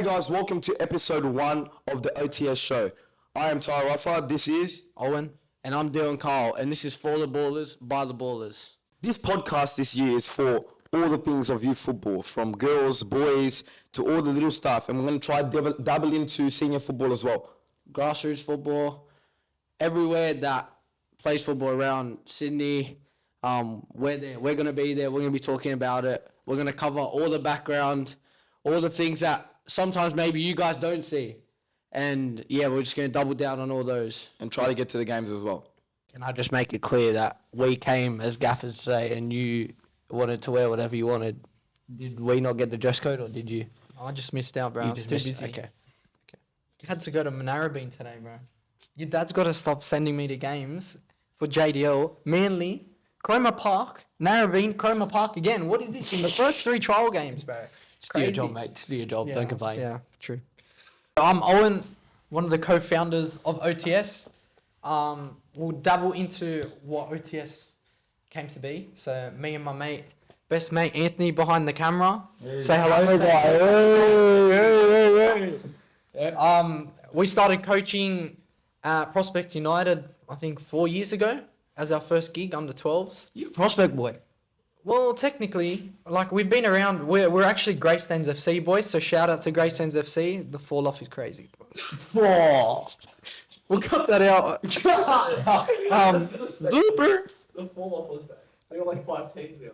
Hey guys, welcome to episode 1 of the OTS show. I am Taro. This is Owen. And I'm Dion and this is For the Ballers, by the Ballers. This podcast this year is for all the things of youth football, from girls, boys, to all the little stuff. And we're going to try dabble into senior football as well. Grassroots football, everywhere that plays football around Sydney. We're there. We're going to be there. We're going to be talking about it. We're going to cover all the background, all the things that sometimes maybe you guys don't see. And yeah, we're just going to double down on all those. And try to get to the games as well. Can I just make it clear that we came as gaffers today and you wanted to wear whatever you wanted? Did we not get the dress code or did you? I just missed out, bro. I was too busy. Okay. You had to go to Manarabeen today, bro. Your dad's got to stop sending me to games for JDL. Manly, Cromer Park, Narrabeen, Cromer Park again. What is this in the first 3 trial games, bro? Just do your job, mate. Just do your job. Don't complain. Yeah, true. I'm Owen, one of the co-founders of OTS. We'll dabble into what OTS came to be. So me and my best mate Anthony behind the camera. Hey, say hello. Hey. We started coaching at Prospect United, I think 4 years ago, as our first gig under 12s. You a prospect boy. Well, technically, like we've been around. We're actually Greystanes FC boys, so shout out to Greystanes FC. The fall off is crazy. Four. We'll cut that out. Blooper. The fall off was bad. They got like 5 teams now.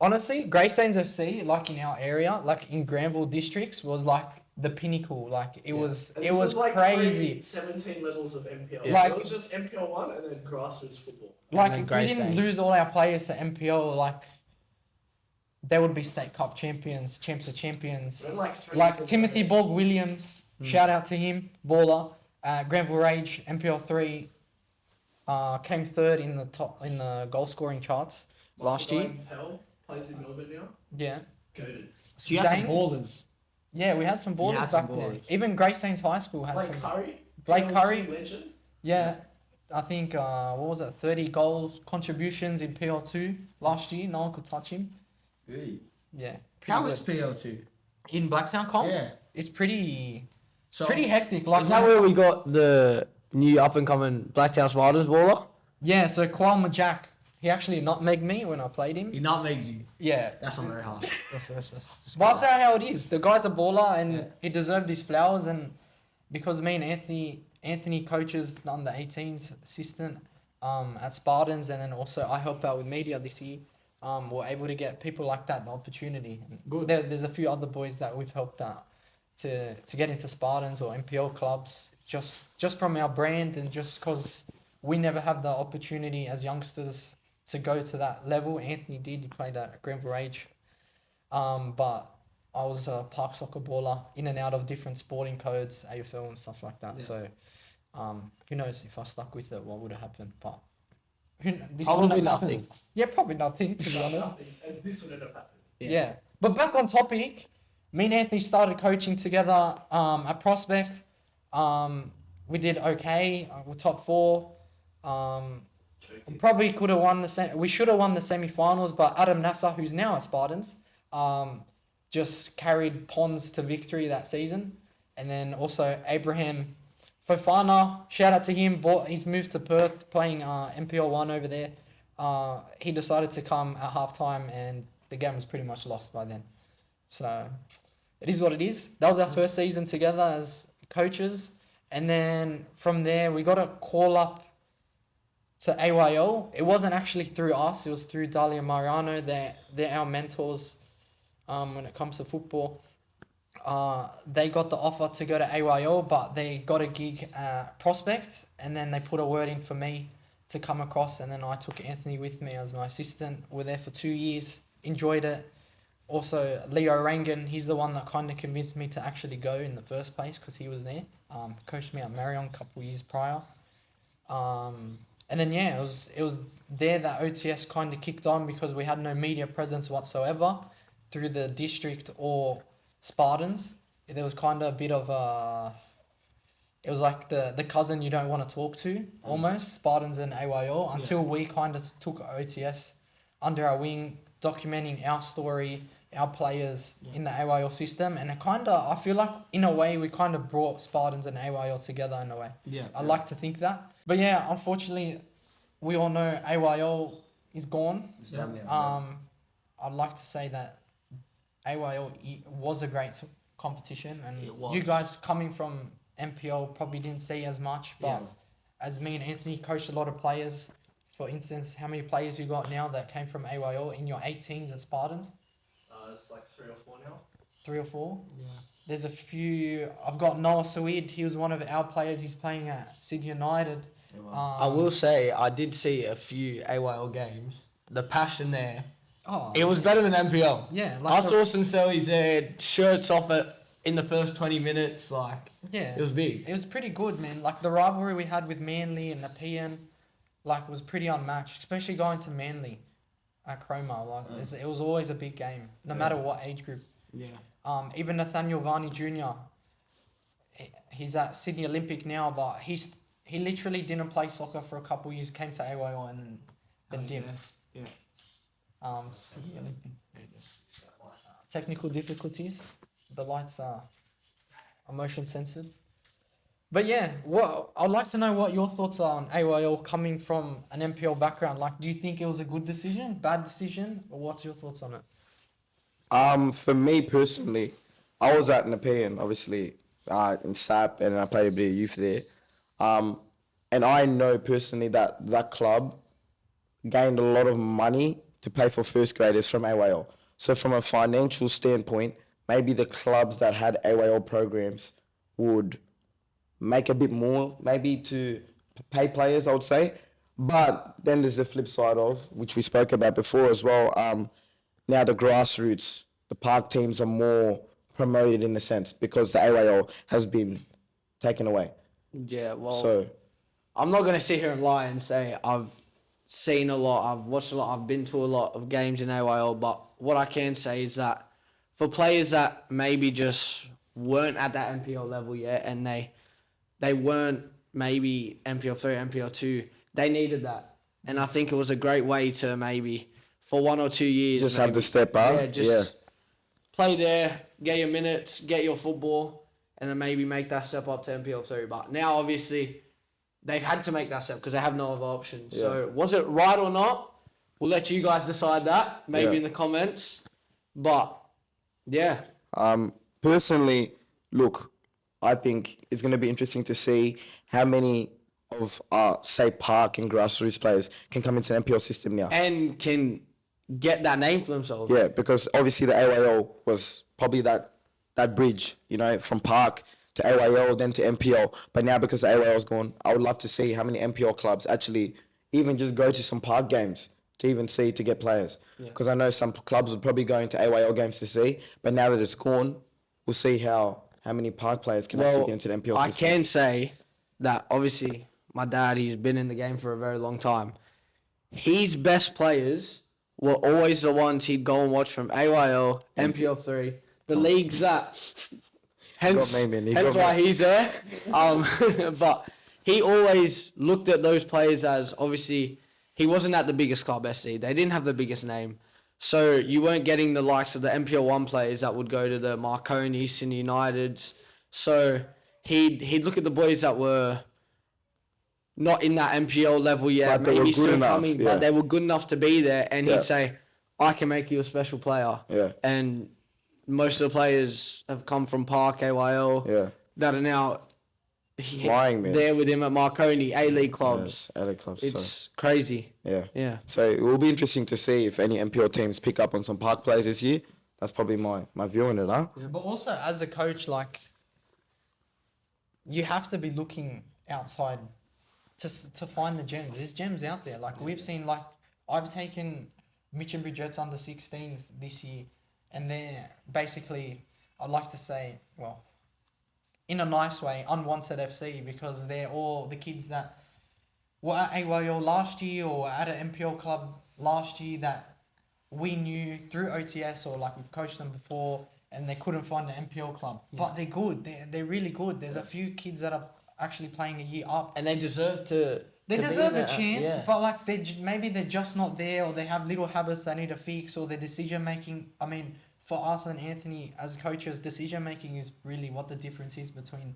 Honestly, Greystanes FC, like in our area, like in Granville districts, was like the pinnacle. Like it was like crazy. 17 levels of MPL. Yeah. Like- it was just MPL 1 and then grassroots football. Like And if then we didn't Greystanes. lose all our players to MPL, like they would be state cup champions, champs of champions. We're like 3 Like years Timothy ago. Bog Williams, shout out to him, baller. Granville Rage, MPL 3, came third in the goal scoring charts last year. Pell plays in Melbourne now. Yeah. Goated. So you had some Dane- ballers. Yeah, we had some ballers had some back there. ballers. Even Greystanes High School had Blake some. Curry. Blake PL2 Curry. Legend. Yeah, I think, what was it, 30 goals contributions in PL2 last year. No one could touch him. Really? Yeah. How pretty is good. PL2? In Blacktown comp? Yeah. It's pretty So hectic. Like is that where we got the new up and coming Blacktown Spiders baller? Yeah, so Kwal Majak, he actually nutmegged me when I played him. He nutmegged you. Yeah. That's not very hard. But I'll say how it is. The guy's a baller and Yeah. he deserved his flowers, and because me and Anthony coaches on the 18s assistant at Spartans, and then also I help out with media this year. We're able to get people like that the opportunity. Good. There's a few other boys that we've helped out to get into Spartans or MPL clubs just from our brand, and just because we never have the opportunity as youngsters to go to that level. Anthony did. He played at Granville Rage. But I was a park soccer baller, in and out of different sporting codes, AFL and stuff like that. Yeah. So, who knows if I stuck with it, what would have happened? But this Probably wouldn't have nothing. happened. Yeah, probably nothing, to be honest. Nothing. And this would have happened. Yeah. But back on topic, me and Anthony started coaching together at Prospect. We did okay. We're top 4. Probably could have won we should have won the semi-finals, but Adam Nasser, who's now at Spartans, just carried Pons to victory that season. And then also Abraham Fofana, shout out to him. He's moved to Perth, playing MPL 1 over there. He decided to come at halftime, and the game was pretty much lost by then. So it is what it is. That was our first season together as coaches. And then from there, we got a call up to AYL. It wasn't actually through us. It was through Dalia Mariano. They're our mentors when it comes to football. They got the offer to go to AYL, but they got a gig at Prospect, and then they put a word in for me to come across, and then I took Anthony with me as my assistant. We're there for 2 years, enjoyed it. Also, Leo Rangan, he's the one that kind of convinced me to actually go in the first place, because he was there. Coached me at Marion a couple years prior. And then, yeah, it was there that OTS kind of kicked on, because we had no media presence whatsoever through the district or Spartans. There was kind of a bit of it was like the cousin you don't want to talk to, almost, Spartans and AYL, until we kind of took OTS under our wing, documenting our story, our players in the AYL system, and it kind of, I feel like in a way we kind of brought Spartans and AYL together in a way. Yeah. I like to think that. But yeah, unfortunately, we all know AYL is gone. I'd like to say that AYL was a great competition, and It was. you guys coming from MPL probably didn't see as much, but Yeah. as me and Anthony coached a lot of players, for instance, how many players you got now that came from AYL in your 18s at Spartans? It's like 3 or 4 now. 3 or 4? Yeah. There's a few. I've got Noah Suid. He was one of our players. He's playing at Sydney United. I will say I did see a few AYL games. The passion there. Oh, It was better than MPL. yeah, I saw some sellies there, shirts off it in the first 20 minutes. Like, yeah. it was big. It was pretty good, man. Like the rivalry we had with Manly and the PN, like was pretty unmatched. Especially going to Manly at Cromer. Like it was always a big game, no matter what age group. Yeah. Even Nathaniel Varney Jr. He's at Sydney Olympic now, but he literally didn't play soccer for a couple of years. Came to AYL and then dipped. Yeah. Sydney Olympic. Technical difficulties. The lights are motion censored. But yeah, I'd like to know what your thoughts are on AYL coming from an MPL background. Like, do you think it was a good decision, bad decision, or what's your thoughts on it? For me personally, I was at Nepean, obviously, in SAP, and I played a bit of youth there. And I know personally that that club gained a lot of money to pay for first graders from AYL. So from a financial standpoint, maybe the clubs that had AYL programs would make a bit more, maybe to pay players, I would say. But then there's the flip side of, which we spoke about before as well, now the grassroots, the park teams are more promoted in a sense because the AYL has been taken away. Yeah, well, So, I'm not going to sit here and lie and say I've seen a lot, I've watched a lot, I've been to a lot of games in AYL, but what I can say is that for players that maybe just weren't at that MPL level yet and they weren't maybe MPL 3, MPL 2, they needed that. And I think it was a great way to maybe, for 1 or 2 years, just maybe, have to step up. Yeah, just play there, get your minutes, get your football, and then maybe make that step up to MPL 3. But now, obviously, they've had to make that step because they have no other options. Yeah. So, was it right or not? We'll let you guys decide that, maybe Yeah. in the comments. But, yeah. Personally, look, I think it's going to be interesting to see how many of say park and grassroots players can come into the MPL system now. And can get that name for themselves. Yeah, because obviously the AYL was probably that bridge, from park to AYL, then to MPL. But now because the AYL's gone, I would love to see how many MPL clubs actually even just go to some park games to get players. Because I know some clubs would probably go into AYL games to see, but now that it's gone, we'll see how many park players can actually get into the MPL I system. can say that obviously my dad, he's been in the game for a very long time. His best players were always the ones he'd go and watch from AYL, MPL 3, the leagues that. Hence why he's there. But he always looked at those players as, obviously, he wasn't at the biggest club, SC. They didn't have the biggest name. So you weren't getting the likes of the MPL 1 players that would go to the Marconi, Sydney Uniteds. So he'd look at the boys that were not in that MPL level yet, But they were maybe good still enough, coming, yeah. but they were good enough to be there. And Yeah. he'd say, I can make you a special player. Yeah. And most of the players have come from Park, AYL, Yeah. that are now Flying, man. there with him at Marconi, A-League clubs. Yes, LA clubs. It's crazy. Yeah. Yeah. So it will be interesting to see if any MPL teams pick up on some park players this year. That's probably my view on it, huh? Yeah, but also as a coach, like, you have to be looking outside to find the gems. There's gems out there. Like we've seen, like I've taken Mitch and Bridgette's under 16s this year, and they're basically, I'd like to say, well, in a nice way, unwanted FC, because they're all the kids that were at AYL last year or at an MPL club last year that we knew through OTS or like we've coached them before, and they couldn't find an MPL club. Yeah. But they're good. They're really good. There's a few kids that are actually playing a year up. And they deserve to... They to be deserve a there. chance, Yeah. but like maybe they're just not there, or they have little habits they need to fix, or their decision making. I mean, for us and Anthony as coaches, decision making is really what the difference is between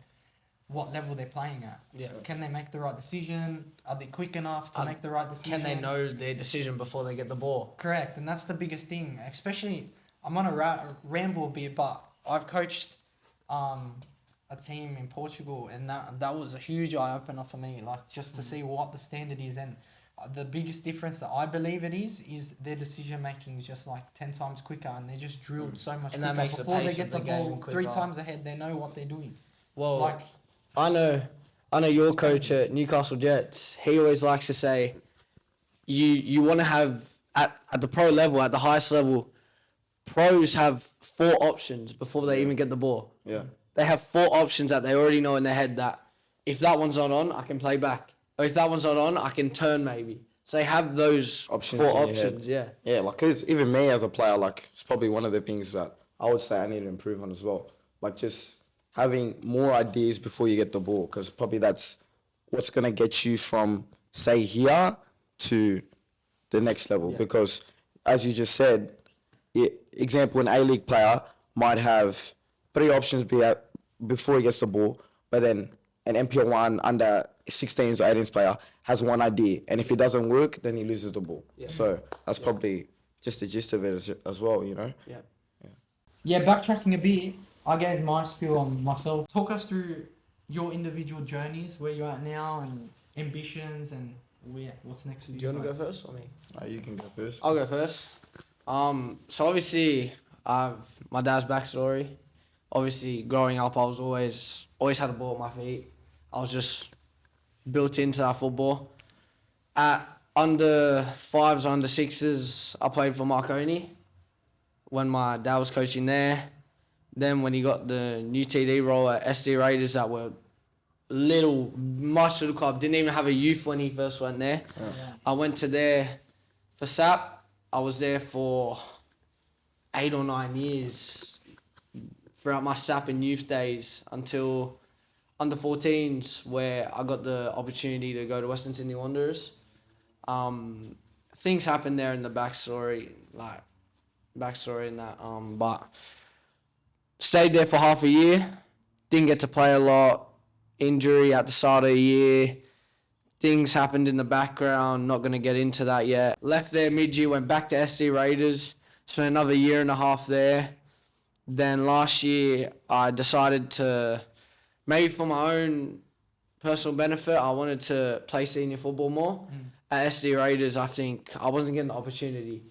what level they're playing at. Yeah. Can they make the right decision? Are they quick enough to make the right decision? Can they know their decision before they get the ball? Correct, and that's the biggest thing. Especially, I'm on a ramble a bit, but I've coached a team in Portugal, and that was a huge eye opener for me. Like just to see what the standard is, and the biggest difference that I believe it is their decision making is just like 10 times quicker, and they're just drilled so much And quicker. that makes the Before pace they of get the the ball game 3 quicker. times ahead, they know what they're doing. Well, Like I know your coach at Newcastle Jets. He always likes to say, you want to have at the pro level, at the highest level, pros have 4 options before they even get the ball. Yeah. They have 4 options that they already know in their head that if that one's not on, I can play back. Or if that one's not on, I can turn maybe. So they have those Options 4 in your options, yeah. Yeah, like, cause even me as a player, like, it's probably one of the things that I would say I need to improve on as well. Like, just having more ideas before you get the ball, because probably that's what's going to get you from, say, here to the next level. Yeah. Because, as you just said, example, an A-League player might have 3 options before he gets the ball, but then an MPL1 under 16s or 18s player has one idea, and if it doesn't work, then he loses the ball. Yeah. So that's probably just the gist of it as well, you know? Yeah. Yeah, backtracking a bit, I gave my spiel on myself. Talk us through your individual journeys, where you're at now, and ambitions, and what's next for you. Do you want to go guys? first or me? You can go first. I'll go first. So obviously, my dad's backstory. Obviously, growing up, I was always had a ball at my feet. I was just built into that football. At under 5s, under 6s, I played for Marconi when my dad was coaching there. Then when he got the new TD role at SD Raiders, that were much little club, didn't even have a youth when he first went there. Yeah. I went to there for SAP. I was there for 8 or 9 years throughout my SAP and youth days until under 14s, where I got the opportunity to go to Western Sydney Wanderers. Things happened there in the backstory in that. But stayed there for half a year. Didn't get to play a lot. Injury at the start of the year. Things happened in the background. Not going to get into that yet. Left there mid-year. Went back to SD Raiders. Spent another 1.5 years there. Then last year, I decided to, maybe for my own personal benefit, I wanted to play senior football more. At SD Raiders, I think I wasn't getting the opportunity.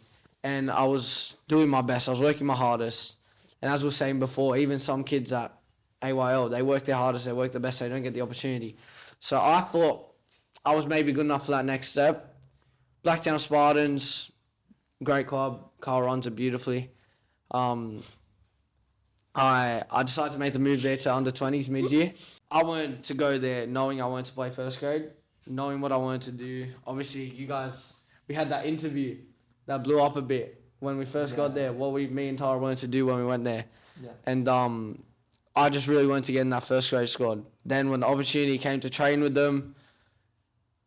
And I was doing my best. I was working my hardest. And as we were saying before, even some kids at AYL, they work their hardest, they work the best, they don't get the opportunity. So I thought I was maybe good enough for that next step. Blacktown Spartans, great club. Carl runs it beautifully. I decided to make the move there to under 20s mid-year. I wanted to go there knowing I wanted to play first grade, knowing what I wanted to do. Obviously, you guys, we had that interview that blew up a bit when we first got there, me and Taro wanted to do when we went there. Yeah. And I just really wanted to get in that first grade squad. Then when the opportunity came to train with them,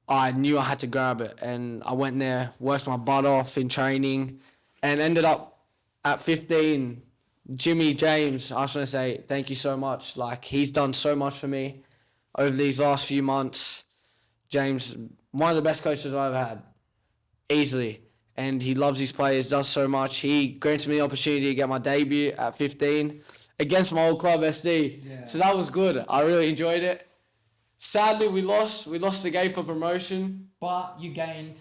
I knew I had to grab it. And I went there, worked my butt off in training, and ended up at 15. Jimmy James, I just want to say thank you so much. Like, he's done so much for me over these last few months. James, one of the best coaches I've ever had, easily. And he loves his players, does so much. He granted me the opportunity to get my debut at 15 against my old club, SD. Yeah. So that was good. I really enjoyed it. Sadly, we lost. We lost the game for promotion. But you gained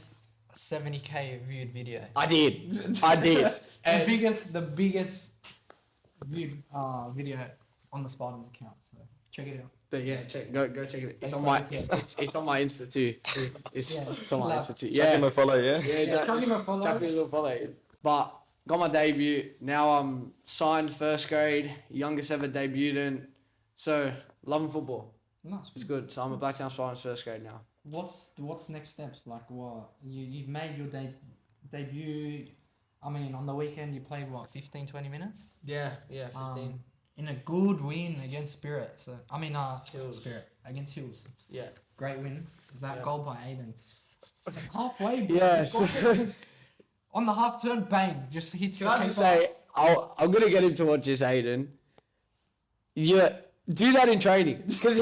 a 70k viewed video. I did. The And biggest viewed video on the Spartans account. So check it out. go check it. It's Thanks on so my much, yeah. it's on my Insta too. It's on my Yeah. Insta too. Chuck Yeah. him a follow, yeah? Yeah, chuck him a follow. chuck me a little follow. But got my debut. Now I'm signed first grade, youngest ever debutant. So loving football. Nice. It's good. So I'm a Blacktown Spartans first grade now. What's next steps? Like what you've made your debut. I mean, on the weekend you played 15, 20 minutes? Yeah, 15. In a good win against Spirit. So Hills. Spirit against Hills. Yeah. Great win. That Yeah. goal by Aiden. Halfway. Bro. Yes. On the half turn, bang, just hits Can the I just keeper. say, I'm gonna get him to watch this, Aiden. Yeah, do that in training because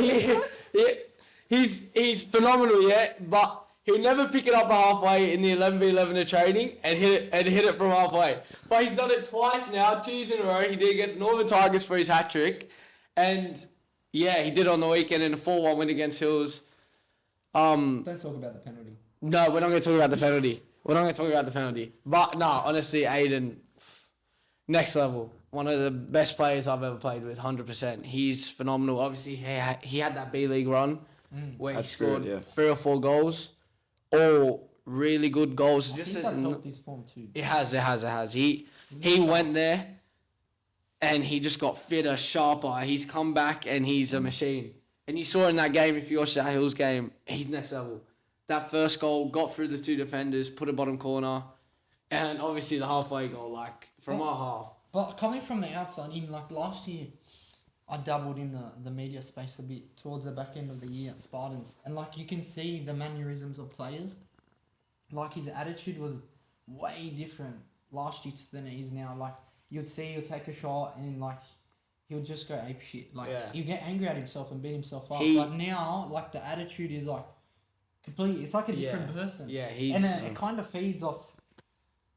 he's phenomenal, yeah. But he'll never pick it up halfway in the 11v11 of training and hit it from halfway. But he's done it twice now, 2 years in a row. He did against Northern Tigers for his hat trick, and yeah, he did it on the weekend in a 4-1 win against Hills. Don't talk about the penalty. No, we're not going to talk about the penalty. But no, honestly, Aiden, next level. One of the best players I've ever played with, 100%. He's phenomenal. Obviously, he had that B-League run where he scored 3 or 4 goals. All really good goals. I think that's helped his form too. It has. He went there and he just got fitter, sharper. He's come back and he's a machine. And you saw in that game, if you watched that Hills game, he's next level. That first goal, got through the 2 defenders, put a bottom corner, and obviously the halfway goal, like, from our half. But coming from the outside, even like last year, I dabbled in the media space a bit towards the back end of the year at Spartans. And like you can see the mannerisms of players. Like his attitude was way different last year than it is now. Like you'd see he'll take a shot and like he'll just go ape shit. Like he'll get angry at himself and beat himself up. But now like the attitude is like completely, it's like a different person. Yeah, and it kind of feeds off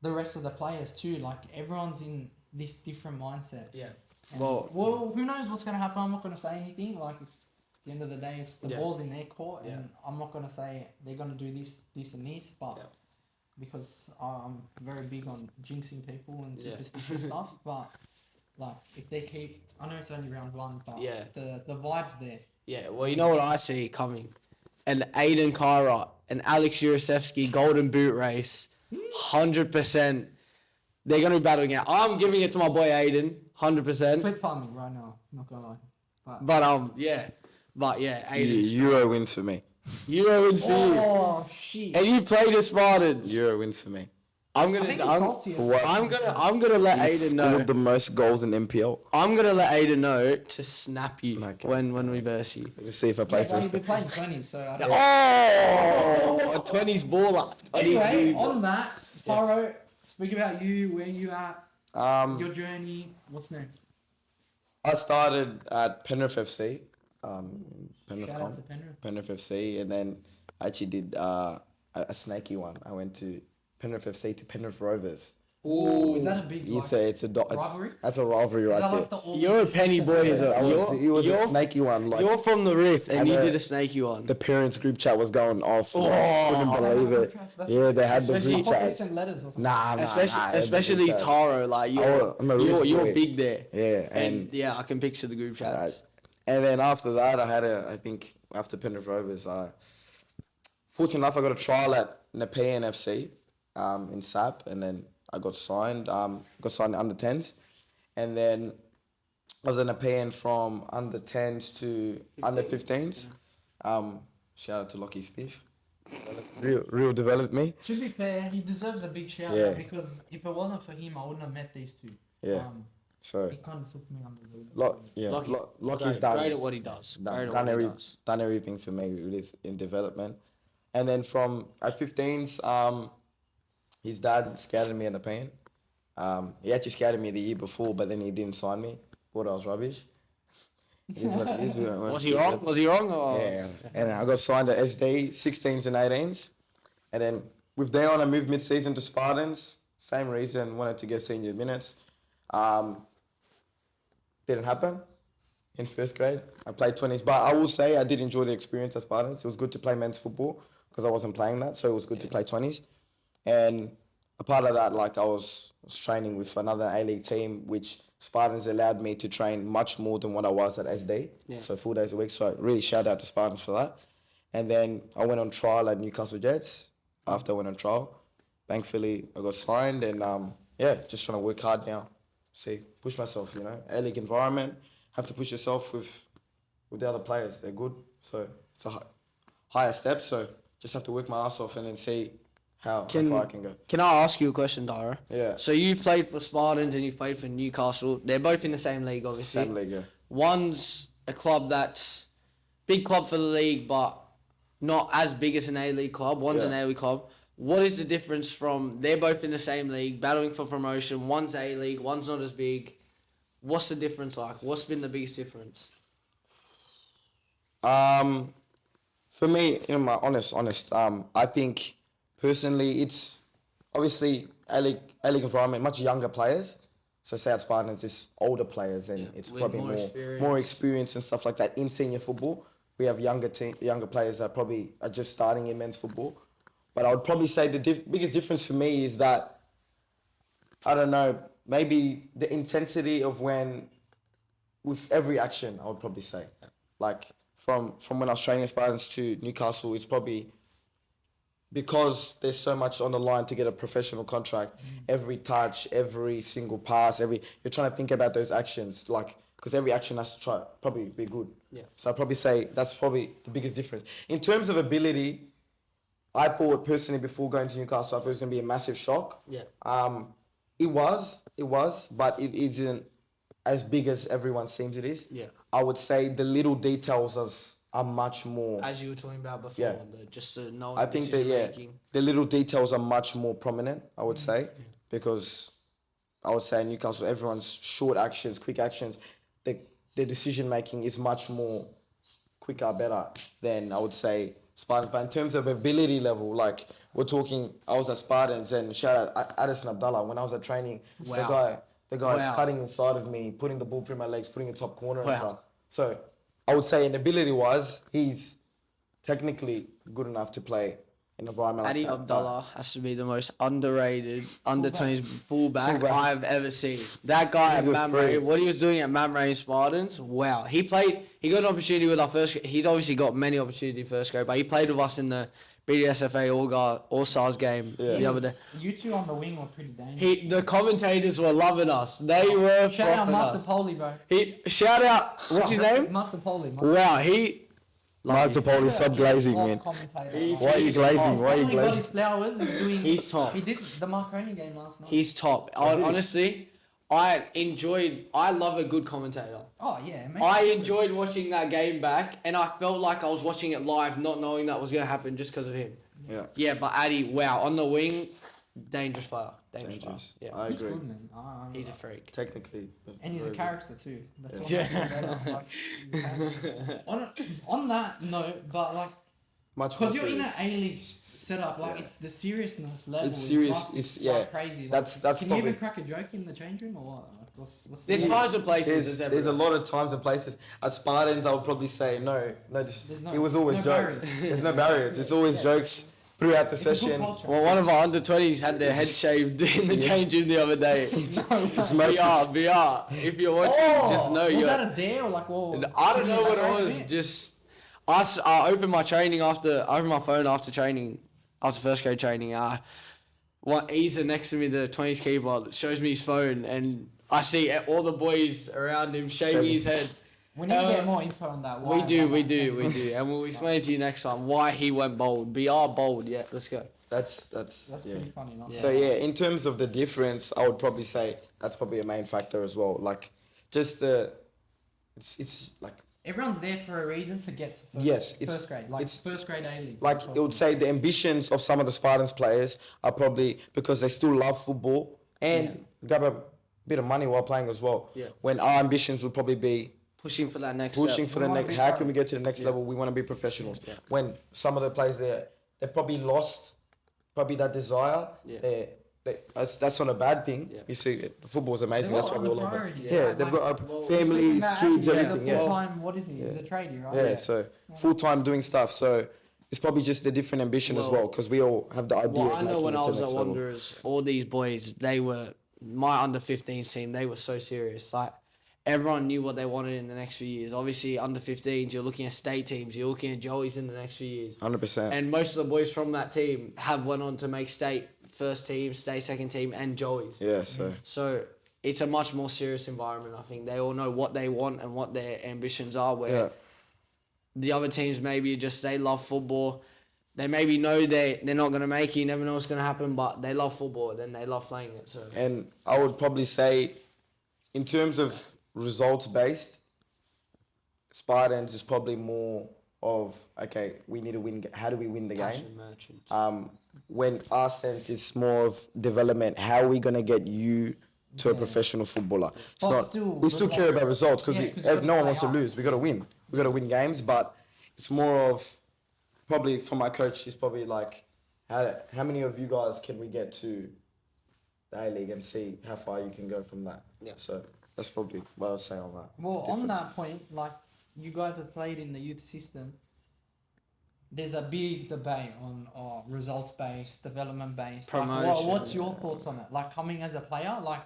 the rest of the players too. Like everyone's in this different mindset. Yeah. And well, who knows what's going to happen? I'm not going to say anything. Like, it's, at the end of the day, it's the ball's in their court, and I'm not going to say they're going to do this, and this, but because I'm very big on jinxing people and superstitious stuff. But like, if they keep, I know it's only round 1, but the vibe's there. Yeah. Well, you know what I see coming, an Aiden Kyra, an Alex Yurosevsky golden boot race, 100%. They're going to be battling out. I'm giving it to my boy Aiden, 100%. Clip farming right now, not going to lie. But Aiden. Euro wins for me. Euro wins for you. Oh, shit. And you play the Spartans. Euro wins for me. I'm gonna let Aiden know. Scored the most goals in MPL. I'm gonna let Aiden know to snap you when we verse you. Let's see if I play first. You'll be playing 20s, so I don't a 20s baller. Anyway, on that, Taro, speak about you, where you at, your journey. What's next? I started at Penrith FC. Shout out to Penrith. Penrith FC, and then I actually did a snaky one. I went to Penrith FC to Penrith Rovers. Ooh, is that a big rivalry? That's a rivalry right there. You're a penny boy. It was a snaky one. Like, you're from the Riff, and you did a snaky one. The parents' group chat was going off. Couldn't believe it. Yeah, they had the group chats. Nah, especially Taro. Like you're big there. Yeah, and I can picture the group chats. And then after that, I think after Penrith Rovers, fortunate enough, I got a trial at Nepean FC in SAP, and then I got signed. Under 10s, and then I was in Nepean from under 10s to under 15s. Shout out to Lockie Smith. Real developed me. To be fair, he deserves a big shout out because if it wasn't for him, I wouldn't have met these two. Yeah. So he kind of took me under the Lockie's done great at what he does. Done everything for me really in development. And then from at 15s, his dad scouted me in the pain. He actually scouted me the year before, but then he didn't sign me. Thought I was rubbish. Was he wrong? Was he wrong? Or? Yeah. And I got signed at SD, 16s and 18s. And then with Dion, I moved mid-season to Spartans. Same reason, wanted to get senior minutes. Didn't happen in first grade. I played 20s, but I will say I did enjoy the experience at Spartans. It was good to play men's football because I wasn't playing that, so it was good to play 20s. And a part of that, like I was training with another A-League team, which Spartans allowed me to train much more than what I was at SD. Yeah. So 4 days a week. So really shout out to Spartans for that. And then I went on trial at Newcastle Jets. After I went on trial, thankfully I got signed, and just trying to work hard now. Push myself, A-League environment, have to push yourself with the other players. They're good, so it's a higher step, so just have to work my ass off and then see how far I can go. Can I ask you a question, Dara? Yeah. So you've played for Spartans and you've played for Newcastle. They're both in the same league, obviously. Same league, yeah. One's a club that's big club for the league, but not as big as an A-League club. One's an A-League club. what is the difference from they're both in the same league, battling for promotion? One's A League, one's not as big. What's the difference like? What's been the biggest difference? For me, my honest, I think personally it's obviously A-League environment, much younger players. So say at Spartans, it's older players and it's with probably more experience and stuff like that in senior football. We have younger players that probably are just starting in men's football. But I would probably say the biggest difference for me is that, I don't know, maybe the intensity of with every action, I would probably say. Like, from when I was training at Spartans to Newcastle, it's probably because there's so much on the line to get a professional contract. Every touch, every single pass, you're trying to think about those actions, like, because every action has to probably be good. Yeah. So I'd probably say that's probably the biggest difference. In terms of ability, I thought personally before going to Newcastle, I thought it was going to be a massive shock. Yeah. It was, but it isn't as big as everyone seems it is. Yeah. I would say the little details are much more. As you were talking about before, Yeah. just knowing I think that decision-making. the little details are much more prominent. I would say because I would say in Newcastle, everyone's short actions, quick actions. The decision making is much more quicker, better than I would say Spartans. But in terms of ability level, like we're talking, I was at Spartans and shout out Addison Abdallah when I was at training. Wow. The guy's Wow. cutting inside of me, putting the ball through my legs, putting it top corner and Wow. stuff. So I would say in ability wise, he's technically good enough to play in an environment Adi like that. Abdallah has to be the most underrated under-20s fullback Fullback. I've ever seen. That guy He's at a Mamre, freak. what he was doing at Mamre Spartans, wow. He got an opportunity with our first, he's obviously got many opportunities first grade, but he played with us in the BDSFA All-Stars game the other day. You two on the wing were pretty dangerous. The commentators were loving us. They were Shout out frothing Mark us. Poli, bro. Shout out, what's his name? Mark Poli. Wow, Multiple sub-glazing, man. Why are you glazing? Why are you He got his glazing? flowers. He's top. He did the Marconi game last night. He's top. Honestly, I love a good commentator. Oh yeah, man. I enjoyed watching that game back, and I felt like I was watching it live, not knowing that was going to happen just because of him. Yeah. Yeah, but Addy, wow, on the wing, dangerous player. Dangerous. Dangerous. Player. I He's agree. good, man. He's a freak. Technically. And he's a very character too. That's what Yeah. on that note, but like, much more because you're in serious. an A-League setup, like it's the seriousness level. It's serious, must be it's- quite yeah. crazy. Like, That's can you probably- even crack a joke in the change room or what? Like, what's There's the times and places. There's a lot of times and places. At Spartans, I would probably say it was always no jokes. barriers. There's no barriers. It's always jokes throughout the It's a good session. culture. Well, one of our under-20s had their head shaved in the change room the other day. It's mostly BR. If you're watching, just know was you're... that a dare or like whoa? I don't know what it Right, was. man. Just I opened my training I opened my phone after first grade training. He's next to me, the 20s keeper, shows me his phone, and I see all the boys around him shaving his head. We need to get more info on that. We do, and we'll explain to you next time why he went bold. BR bold, yeah. Let's go. That's That's yeah. pretty funny. Not So yeah, in terms of the difference, I would probably say that's probably a main factor as well. Like, just it's like Everyone's there for a reason to get to first grade, like first grade A-League. like it would say the ambitions of some of the Spartans players are probably because they still love football and grab a bit of money while playing as well. Yeah. When our ambitions would probably be Pushing for that next pushing step. for the wanna next. be How pro. can we get to the next level? We want to be professionals. Yeah. When some of the players they've probably lost probably that desire. Yeah. That's not a bad thing. Yeah. You see, football is amazing. They've That's got why we all other love it. priorities. Yeah, Like, they've got well, families, kids, He's everything. a Yeah. full-time, what is he? He's a tradie, right? Yeah, so full-time doing stuff. So it's probably just a different ambition as well because we all have the idea. Well, of I know making when it I to was the at next level. Wanderers, all these boys, my under-15s team, they were so serious. Like, everyone knew what they wanted in the next few years. Obviously, under-15s, you're looking at state teams, you're looking at Joey's in the next few years. 100%. And most of the boys from that team have went on to make state first team, state second team, and Joey's. Yeah, so So it's a much more serious environment, I think. They all know what they want and what their ambitions are, where the other teams maybe just, they love football. They maybe know they're not going to make it, you never know what's going to happen, but they love football, then they love playing it. So and I would probably say, in terms of results based, Spartans is probably more of okay, we need to win. How do we win the game? Passion merchants. When our sense is more of development, how are we gonna get you to a professional footballer? It's But not. still, We still care about results because Yeah, 'cause you gotta no one play wants to hard. lose. We gotta win. We gotta win games, but it's more of probably for my coach. He's probably like, how many of you guys can we get to the A League and see how far you can go from that? Yeah. So that's probably what I'll say on that. Well, on difference. that point, like you guys have played in the youth system. There's a big debate on results based, development based. Like, Promotion. what's your thoughts on it? Like coming as a player, like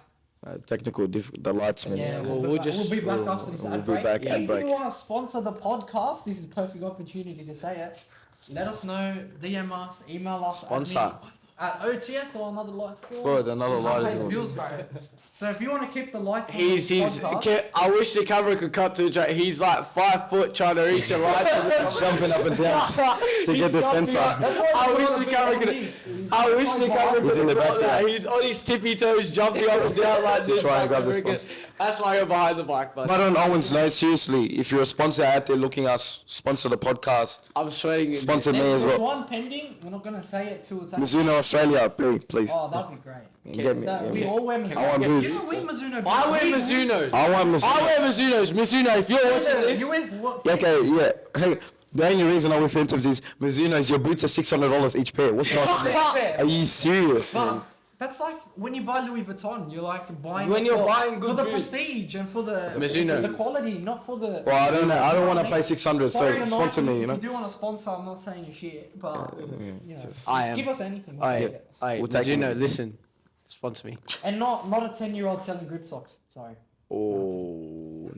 Technical the lights man. yeah, well, we'll be back we'll- after this we'll ad be break. back ad If break. you want to sponsor the podcast, this is a perfect opportunity to say it. Let us know, DM us, email us. Sponsor. admin At OTS or another lights bill. Bro, the another I'll light pay is the on. bills, bro. So if you want to keep the lights on He's. the podcast, I wish the camera could cut to. He's like 5 foot trying to reach a light. He's jumping up and down to get the sensor. I wish the camera could. I wish the camera He's in the could. back there. He's on his tippy toes, jumping up and down like To this. try and like grab a the friggin- sponsor. That's why you're behind the mic, buddy. But on Owen's note, seriously, if you're a sponsor out there looking at us, sponsor the podcast, I'm sweating. sponsor me there's as well. one pending. We're not gonna say it till it's out. Mizuno Australia, please. Oh, that'd be great. Get me. That, get we me. all wear Mizuno. I want You boost. don't wear Mizuno. I wear We- Mizuno. I want I Mizuno. wear Mizunos. Mizuno, if you're watching this, You went for what? Yeah, okay, yeah. Hey, the only reason I wear Phantoms is Mizuno's. Your boots are $600 each pair. What's not? Are you serious, man? But that's like when you buy Louis Vuitton, you're like buying When it you're for, buying for good the boots. prestige and for the Mizuno. the quality, not for the. Well, I don't know. I don't want to pay 600, Sorry, so Nike, sponsor me. You If know. you do want to sponsor, I'm not saying you shit, but you know, I am. give us anything. We'll take it. We'll take Mizuno, it. listen, sponsor me. And not a 10-year-old selling grip socks. Sorry. Oh,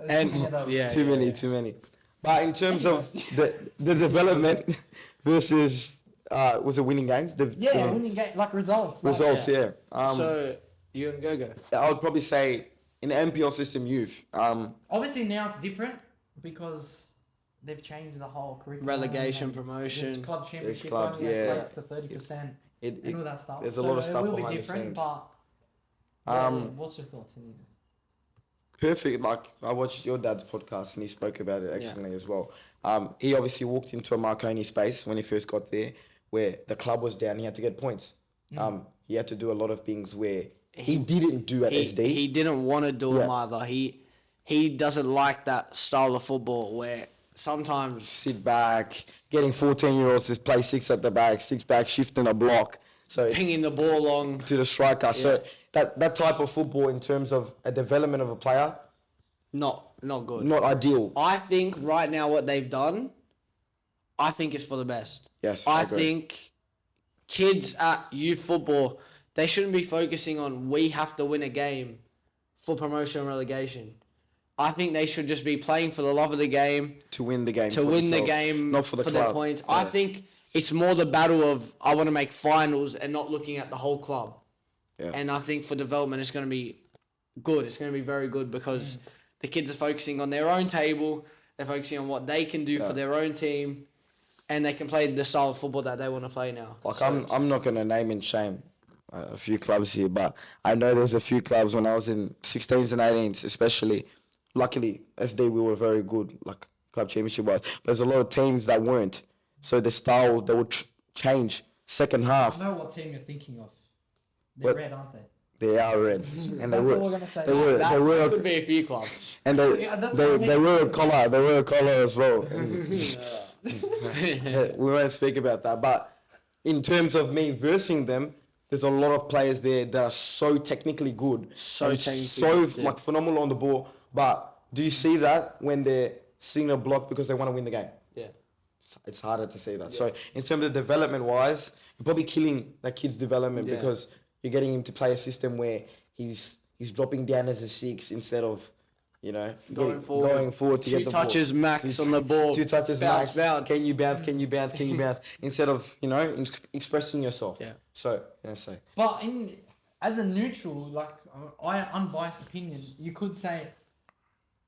And yeah. too many. But in terms of the development versus was it winning games? Yeah, winning game like results. Like, Results, yeah. So you and Go. I would probably say in the NPL system, youth. Obviously now it's different because they've changed the whole curriculum. Relegation, and promotion. there's club championship clubs, only yeah. equates to 30% and all that stuff. there's a lot of stuff it will behind be the different, scenes. but Um, what's your thoughts? Perfect. Like I watched your dad's podcast and he spoke about it excellently as well. He obviously walked into a Marconi space when he first got there, where the club was down. He had to get points. He had to do a lot of things where he didn't do at SD. He didn't want to do them Yeah. either. He doesn't like that style of football where sometimes Sit back, getting 14-year-olds to play six at the back, six back, shifting a block. So it's pinging the ball long. to the striker. So that type of football in terms of a development of a player, Not good. not ideal. I think right now what they've done, I think is for the best. Yes, I I agree. think kids at youth football, they shouldn't be focusing on we have to win a game for promotion and relegation. I think they should just be playing for the love of the game, To win the game. to for win the themselves, game not for the their club. points. Yeah. I think it's more the battle of I want to make finals and not looking at the whole club. Yeah. And I think for development, it's going to be good. It's going to be very good because the kids are focusing on their own table. They're focusing on what they can do for their own team, and they can play the style of football that they want to play now. Like I'm not gonna name and shame a few clubs here, but I know there's a few clubs when I was in 16s and 18s, especially. Luckily, SD we were very good, like club championship wise. There's a lot of teams that weren't, so the style they would change second half. I know what team you're thinking of. They're What? red, aren't they? They are red, and they That's all we're were gonna say. they were That they were could be a few clubs. and they Yeah, that's they, what I they mean. were a collar. They were a collar as well. We won't speak about that, but in terms of me versing them, there's a lot of players there that are so technically good, So and technically so good, yeah. like phenomenal on the ball. But do you see that when they're seeing a block because they want to win the game? Yeah. It's harder to see that. So in terms of development wise, you're probably killing that kid's development Yeah. because you're getting him to play a system where he's dropping down as a six instead of, you know, Going forward. to Two get the ball. touches max on the ball. Two touches Bounce, max. bounce. Can you bounce? Can you bounce? Can you bounce? Instead of, you know, expressing yourself. Yeah. So, you know, say. But as a neutral, like unbiased opinion, you could say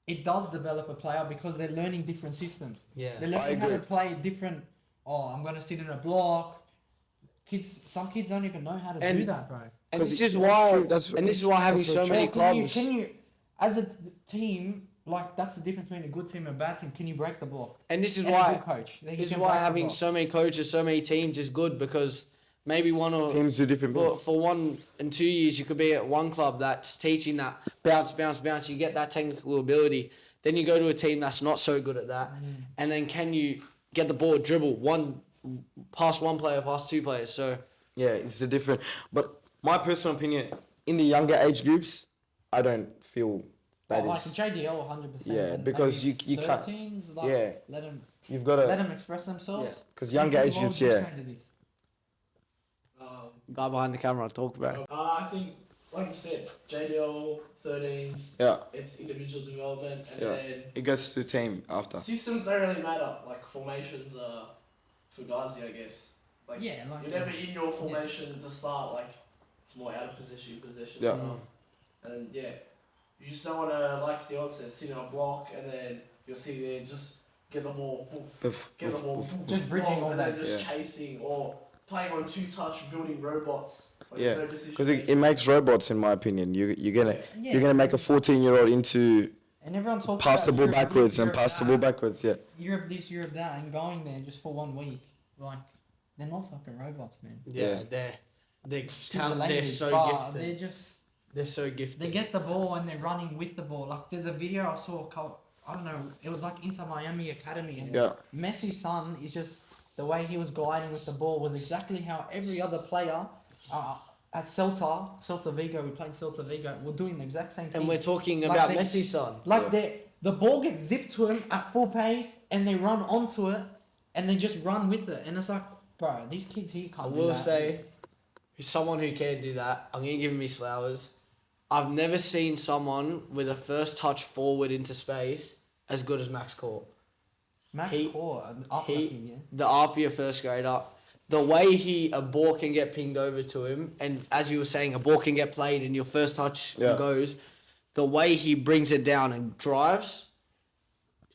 it does develop a player because they're learning different systems. Yeah. They're learning how to agree. play different. Oh, I'm gonna sit in a block. Some kids don't even know how to do And- that, bro. And this is why. That's- and this is why having that's so so many Or can clubs. you, as a team, like that's the difference between a good team and a bad team. Can you break the block? And this is And a why good coach. this is why having so many coaches, so many teams is good, because maybe one or Teams do different things. for 1 and 2 years you could be at one club that's teaching that bounce, bounce, bounce. You get that technical ability. Then you go to a team that's not so good at that, and then can you get the ball, dribble past one player, past two players? So Yeah, it's a different. But my personal opinion, in the younger age groups, I don't feel that like is. JDL 100%. Yeah, and because maybe you can't- 13s, like, yeah. let them You've got to, express themselves. Yeah. because younger age groups, yeah. guy behind the camera, talk about it. I think, like you said, JDL 13s. Yeah. It's individual development, and Yeah. then It goes to team after. systems don't really matter. Like formations are fugazi, I guess. Like Yeah, like you're never in your formation to start. Like it's more out of possession Yeah. stuff. And yeah, you just don't want to, like Dion said, sit in a block and then you'll see there just get the ball, poof, Poof, get the poof, ball, poof. poof, Just poof, bridging poof, all and then that. just Yeah. chasing or playing on 2-touch, building robots. Like Yeah, there's no decision because making. it makes robots, in my opinion. You're gonna Yeah. you're gonna make a 14-year-old into And everyone talks pass the about ball Europe backwards this, and Europe pass the that. ball backwards. Yeah. Europe this, Europe that, and going there just for 1 week, like they're not fucking robots, man. Yeah, Yeah. they're Excuse the they're language, so but gifted. They're So gifted. they get the ball and they're running with the ball. Like there's a video I saw. I don't know. It was like Inter Miami Academy. And Yeah. Messi's son is just the way he was gliding with the ball was exactly how every other player at Celta Vigo, we played Celta Vigo, were doing the exact same thing. And we're talking Like about they- Messi's son. Like Yeah. the ball gets zipped to him at full pace and they run onto it and they just run with it. And it's like, bro, these kids here can't I do will that. say, someone who can do that, I'm gonna give him his flowers. I've never seen someone with a first touch forward into space as good as Max Court. Max he- Core, yeah. The Arpia first grader, the way a ball can get pinged over to him, and as you were saying, a ball can get played and your first touch Yeah. goes, the way he brings it down and drives,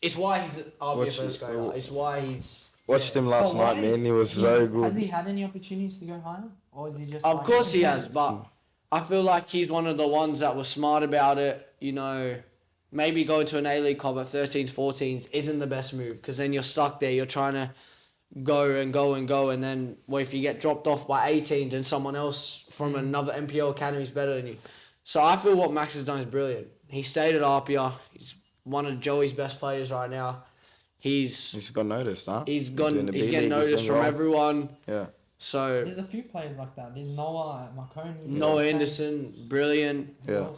it's why he's an Arpia Watch first it. grader. It's why he's... Watched him last But why- night, man. He was very Has good. he had any opportunities to go higher? Or is he just Of like, course he has, but I feel like he's one of the ones that was smart about it. You know, maybe going to an A-League club at 13s, 14s isn't the best move, because then you're stuck there. You're trying to go and go and go, and then if you get dropped off by 18s and someone else from another NPL academy is better than you. So I feel what Max has done is brilliant. He stayed at Arpia. He's one of Joey's best players right now. He's got noticed, huh? He's Doing the getting B-League, noticed doing from well. everyone. Yeah. So There's a few players like that. There's Noah, Marconi. Noah Anderson, brilliant. Yeah.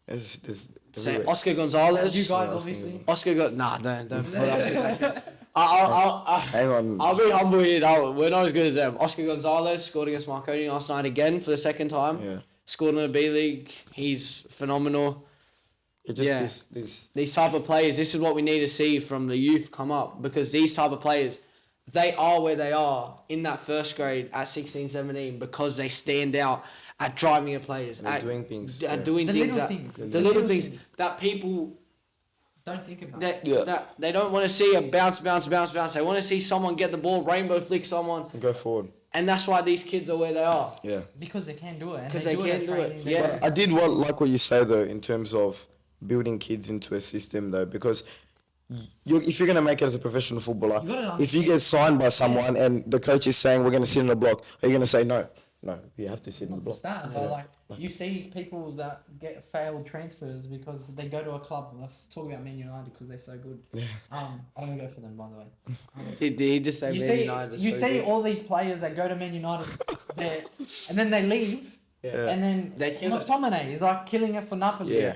There's Same. everywhere. Oscar Gonzalez. You guys, Yeah, obviously. Oscar got don't put us in. I'll Hang on. be humble here. No, we're not as good as them. Oscar Gonzalez scored against Marconi last night again for the second time. Yeah. Scored in the B League. He's phenomenal. It just Yeah. this These type of players, this is what we need to see from the youth come up, because these type of players, they are where they are in that first grade at 16, 17 because they stand out at driving at players, They're at doing things, at yeah. doing The things little that things. the The little little things things. that people Don't think about that, it. Yeah. that they don't want to see a bounce. They want to see someone get the ball, rainbow flick someone, go forward. and that's why these kids are where they are. Yeah. Because they can do it. and 'Cause they they do can at do it, training, they yeah. do it. I did like what you say though in terms of building kids into a system though, because if you're gonna make it as a professional footballer, You gotta if you get signed by someone and the coach is saying we're gonna sit in the block, are you gonna say no? No, you have to sit in the Not block. just that, but like you see people that get failed transfers because they go to a club. Let's talk about Man United because they're so good. Yeah. I'm gonna go for them, by the way. Did he just say You Man see, United? is you so see good? all these players that go to Man United, there, and then they leave, Yeah. and then They kill it. McTominay is like killing it for Napoli. Yeah.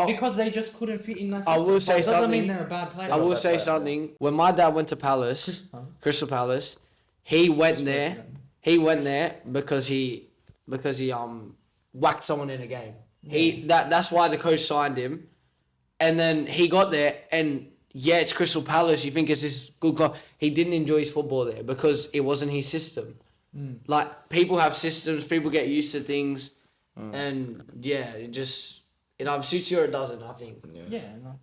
Because they just couldn't fit in that I system. will But say it doesn't something. mean they're a bad player. I will bad say player, something. When my dad went to Palace, Crystal Palace, he went there. He went there because he whacked someone in a game. That's why the coach signed him, and then he got there and yeah, it's Crystal Palace. You think it's this good club? He didn't enjoy his football there because it wasn't his system. Like people have systems, people get used to things, and yeah, it either suits you or it doesn't. I think. Yeah, no,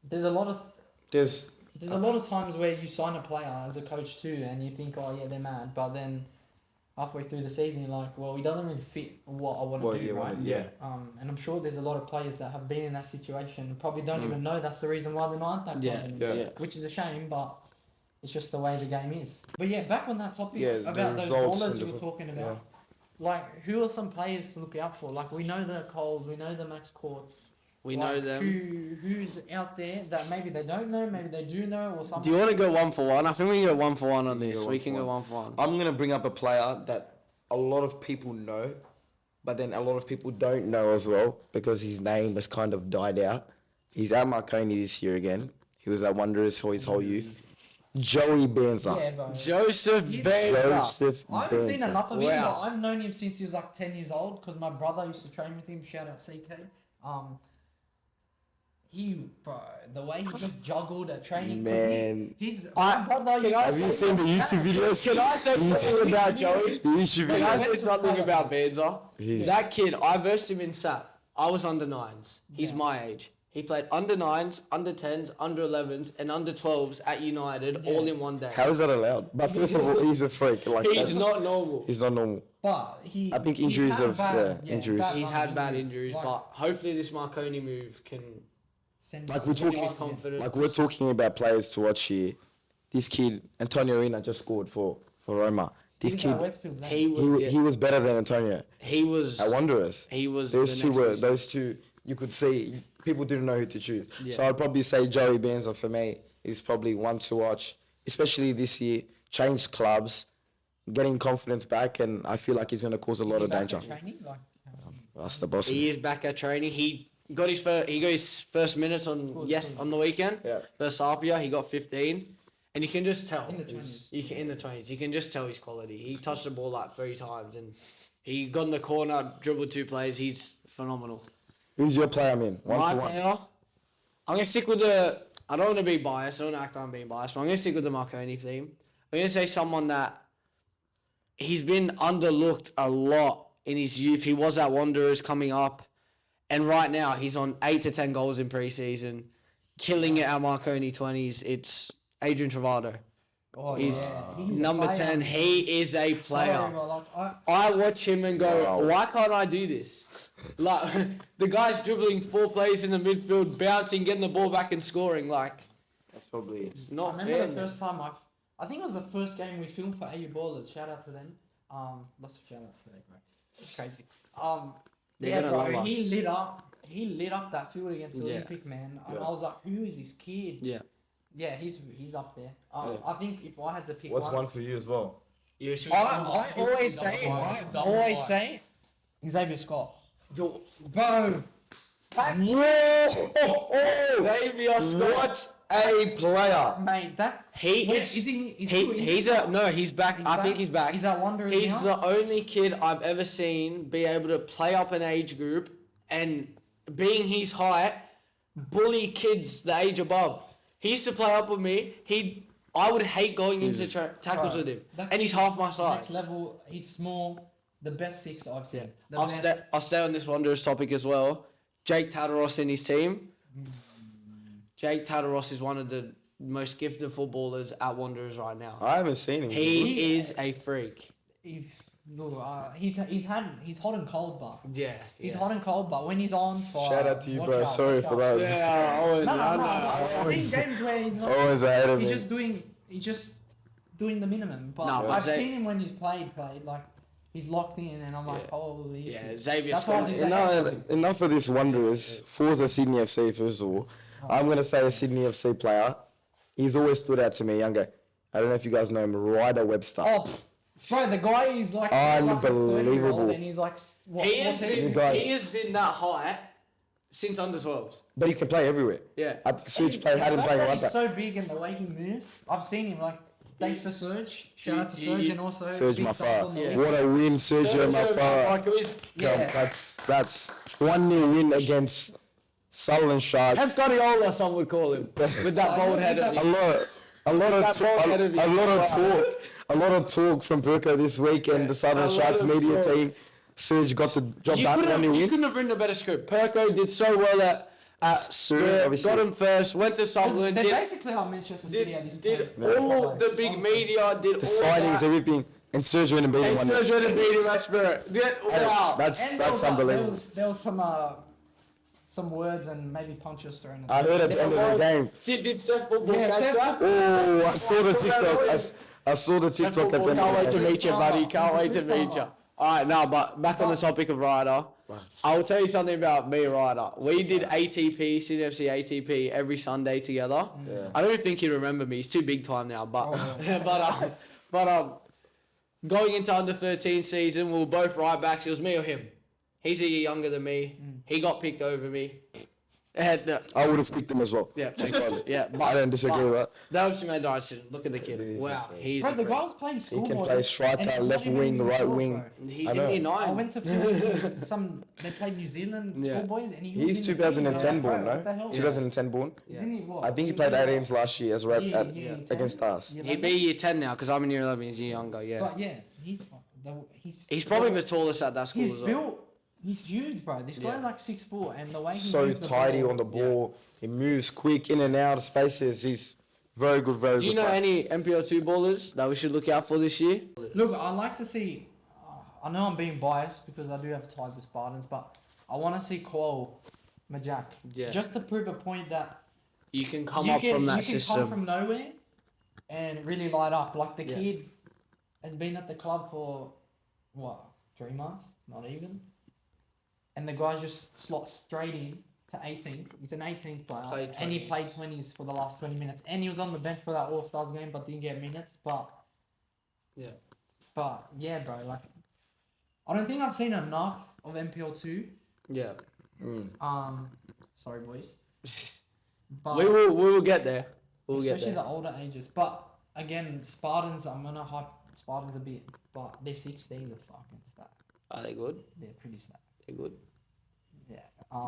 there's a lot of There's a lot of times where you sign a player as a coach too, and you think, oh yeah, they're mad, but then halfway through the season, you're like, well, he doesn't really fit what I want to do, right? Yeah. And I'm sure there's a lot of players that have been in that situation and probably don't even know that's the reason why they're not at that club anymore, Yeah. which is a shame, but it's just the way the game is. But yeah, back on that topic Yeah, the about those results ballers and you were the- talking about. Like, who are some players to look out for? Like, we know the Coles, we know the Max Courts. We Like, know them. Who's out there that maybe they don't know, maybe they do know, or something? Do you want to go 1 for 1? I think we can go 1 for 1 on We can this. go We 1 can for go 1. 1 for 1. I'm gonna bring up a player that a lot of people know, but then a lot of people don't know as well because his name has kind of died out. He's at Marconi this year again. He was at Wanderers for his whole youth. Joey Benza. Yeah, bro. Joseph Benza. Joseph I haven't seen Benza. enough of him, Wow. but I've known him since he was like 10 years old because my brother used to train with him. Shout out CK. Bro, the way he just juggled at training. 'cause Man. He's I- my brother. can I Have you seen the YouTube videos? Can I say something about Joey? The YouTube Can I videos. say something about Benza? He's- That kid, I versed him in SAP. I was under 9s. He's my age. He played under 9s, under 10s, under 11s, and under 12s at United all in one day. How is that allowed? But first of all, he's a freak. Like He's that's- not normal. He's not normal. But I think injuries had have- bad, injuries. He's had bad injuries, Like, but hopefully this Marconi move can send Like him we're to talking- the his top again. confidence. Like we're talking about players to watch here. This kid, Antonio Reina, just scored for Roma. This He's kid, at Westfield, isn't he he? was he was better than Antonio he was at Wanderers. he was Those the two next were person. those two. You could see people didn't know who to choose. So Yeah. I'd probably say Joey Benza for me is probably one to watch, especially this year. Changed clubs, getting confidence back, and I feel like he's going to cause a lot He of back danger. at training? Like, That's the boss. He is back at training. He got his first minutes on on the weekend. Yeah. Versus Apia, he got 15, and you can just tell In the he's- You can in the 20s. You can just tell his quality. He touched the ball like 3 times, and he got in the corner, dribbled 2 players. He's phenomenal. Who's your player, man? One My for one. player, I'm gonna stick with the. I don't want to be biased. I don't act like I'm being biased, but I'm gonna stick with the Marconi theme. I'm gonna say someone that he's been underlooked a lot in his youth. He was at Wanderers coming up, and right now he's on 8 to 10 goals in preseason, killing it at Marconi 20s. It's Adrian Travado. oh, He's a number player. 10. He is a player. Sorry, but like, I watch him and go, Wow. why can't I do this? Like, the guy's dribbling 4 players in the midfield, bouncing, getting the ball back and scoring. Like, That's probably it. it's I not remember fair. the man. first time I think it was the first game we filmed for AU Ballers. Shout out to them. Lots of shout outs today, bro. It's crazy. They're Yeah, gonna bro. love He us. lit up. He lit up that field against Yeah. Olympic, man. And Yeah. I was like, who is this kid? Yeah. Yeah, he's up there. Yeah. I think if I had to pick What's one, one for you as well? You should I always say, Xavier Scott. Yo, Bro, Xavier Scott. What a player! mate, that He Wait, is. is he? Is He's back. I think he's back. He's at Wanderers He's now. the only kid I've ever seen be able to play up an age group and, being his height, bully kids the age above. He used to play up with me. I would hate going into tackles Bro, with him, that and he's kid half my is size. Next level. He's small. The best 6 I've seen. The I'll best. stay on this Wanderers topic as well. Jake Tadaros in his team. Jake Tadaros is one of the most gifted footballers at Wanderers right now. I haven't seen him. He is a freak. He's hot and cold, but Yeah. he's hot and cold. But when he's on, Shout out to you, watch bro. out, Sorry watch for out. that. Yeah, Owen. No, I know. I've seen games where he's not. Always ahead of He's me. just doing the minimum. But No, but I've Zay- seen him when he's played like he's locked in, and I'm like, Yeah. holy Yeah, shit. Xavier That's why I Scott. do that. Enough of this Wanderers. Forza Sydney FC, first of all. I'm going to say a Sydney FC player. He's always stood out to me, younger. I don't know if you guys know him, Ryder Webster. Oh, bro, the guy is like Unbelievable. 30-year-old and he's like what? He has 14? You been, guys- he has been that high since under 12s. But he can play everywhere. Yeah. Serge had him The fact playing that like he's that. so big and the way he moves, I've seen him like. Thanks to Serge. Shout out to You- Serge you- and also Serge big Mafara. time on the Yeah. league. What a win, Sergio Mafara. Like, it was, Yeah. That's 1-0 win against Sutherland Sharks. Pescariola, some would call him, with that bold head of A him. lot That ball head of him. a lot of talk from Perko this week and the Southern a lot Sharks of media talk. team. Serge got the job You done. couldn't, Only you win. couldn't have written a better script. Perko did so well at Spirit, obviously. got him first, went to Sutherland, They're did, basically like Manchester City at this did point. all the big Honestly. media, did The all signings, that. everything. And Sturge went and beat him. And Sergio and beating my spirit. Wow. That's unbelievable. There was some words and maybe punches thrown. I heard at the end of the game. Did Seth Football Yeah, catch Seth that? Oh, I saw the TikTok. I saw the Seth TikTok at the Football, end can't wait of to the game. meet you, buddy. Can't wait to meet you. Alright, now, but back on the topic of Ryder. I'll tell you something about me, Ryder. We did ATP, Sydney FC ATP every Sunday together. Yeah. I don't think you remember me. He's too big time now, but but going into under 13 season, we were both right backs. It was me or him. He's a year younger than me. He got picked over me. And, I would have picked him as well. yeah, Just honest. yeah. I don't disagree with that. That was made the right decision. Look at the kid. He's Wow, a he's Bro, a the freak. guy was playing He schoolboy. can play striker, and he's left not even wing, in the right field, wing. bro. He's I in know. year 9. I went to field they played New Zealand Yeah. schoolboys and he was He's in the team, 2010 bro. born, What the no? hell? 2010 born. Isn't he what? I think he played 18s last year as rep Yeah, at, yeah, against us. Yeah, He'd be year 10 now because I'm in year 11. He's a year younger. Yeah. But yeah, he's He's probably the tallest at that school he's as well. built. He's huge, bro. This Yeah. guy's like 6'4", and the way he So moves the tidy ball- on the ball. He moves quick in and out of spaces. He's very good, very Do you good. know player. any MPL2 ballers that we should look out for this year? Look, I like to see. I know I'm being biased because I do have ties with Spartans, but I want to see Qual Majak. Yeah. Just to prove a point that You can come you up can, from that you can system. come from nowhere and really light up. Like the Yeah. kid has been at the club for what, 3 months? Not even. And the guy just slots straight in to 18s. He's an 18s player, Played and he 20s. played 20s for the last 20 minutes. And he was on the bench for that All Stars game, but didn't get minutes. But Yeah. bro, like I don't think I've seen enough of MPL2. Yeah. Sorry, boys. But We will get there. We'll get especially there. the older ages. But again, Spartans, I'm gonna hype Spartans a bit, but their 16s are fucking stacked. Are they good? They're pretty stacked. They're good. Yeah.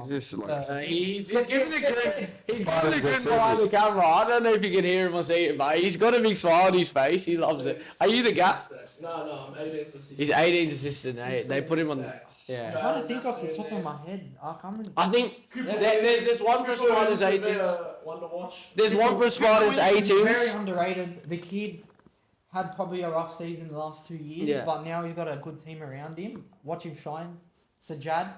This is like- He's giving a grin. He's giving a Spartans grin FC. behind the camera. I don't know if you can hear him or see it, but he's got a big smile on his face. He loves it. Are you the gap? No, I'm 18 assistant. He's 18's assistant. They put him on. I'm Yeah. trying to think off the top of my head. I can't really. I think there's one for Spartans 18s. One to watch. There's one for Spartans Very 18s. underrated. The kid had probably a rough season the last 2 years, Yeah. but now he's got a good team around him. Watch him shine. Sajad.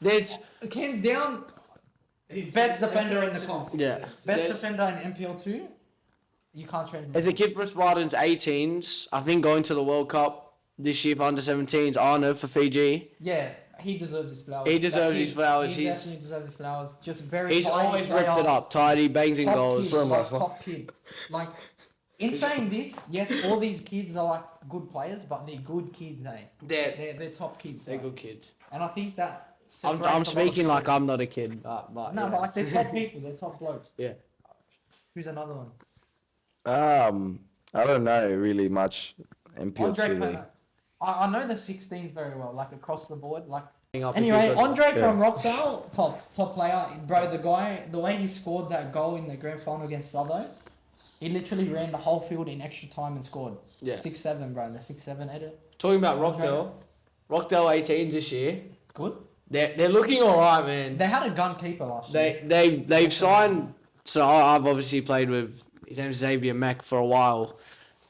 There's Hands down, best defender in the comp. Yeah. Best There's- defender in MPL2. You can't trade him. As a kid for Spartans 18s, I think going to the World Cup this year for under 17s, Arnav for Fiji. Yeah, he deserves his flowers. He deserves That his flowers. He He's- definitely deserves his flowers. Just very. He's tidy, always they ripped it are up, tidy, bangs and top goals. Kids, Swim like, last night. top kid. Like, in saying this, yes, all these kids are like good players, but they're good kids, eh? They're top kids. They're like. good kids. And I think that. I'm separates a lot of speaking like schools. I'm not a kid, but No, yeah. but like they're top people. They're top blokes. Yeah. Who's another one? I don't know really much MPL2 Andre. really. I know the 16s very well, like across the board, like. Up Anyway, if you've got- Andre Yeah. from Rockdale, top player, bro. The guy, the way he scored that goal in the grand final against Southo, he literally ran the whole field in extra time and scored. Yeah. 6-7, bro. The 6-7 edit. Talking about Andre. Rockdale 18s this year. Good. They're looking alright, man. They had a gun keeper last year. They've signed. So I've obviously played with his name's Xavier Mack for a while.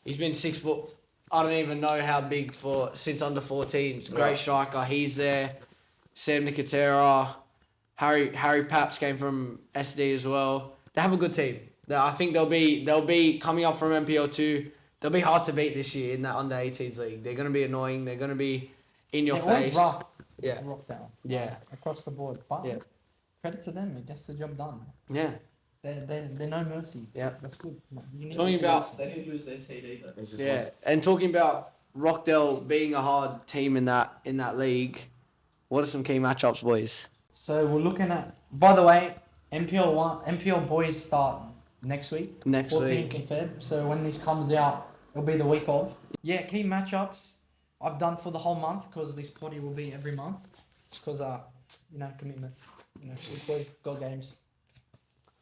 He's been 6 foot. I don't even know how big for since under 14s. Great striker. He's there. Sam Nicotera, Harry Paps came from SD as well. They have a good team. I think they'll be coming up from MPL2. They'll be hard to beat this year in that under 18s league. They're gonna be annoying. They're gonna be in your They're always face. rough. Yeah. Rockdale. Yeah. Across the board. But Yeah. credit to them. It gets the job done. Yeah. They're no mercy. Yeah. That's good. You need Talking to- about They didn't lose their TD though. It's just yeah, and talking about Rockdale being a hard team in that league. What are some key matchups, boys? So we're looking at. By the way, MPL boys start next week. Next 14th week. of Feb. So when this comes out, it'll be the week of. Yeah, key matchups I've done for the whole month because this potty will be every month. Just because commitments. We've got games.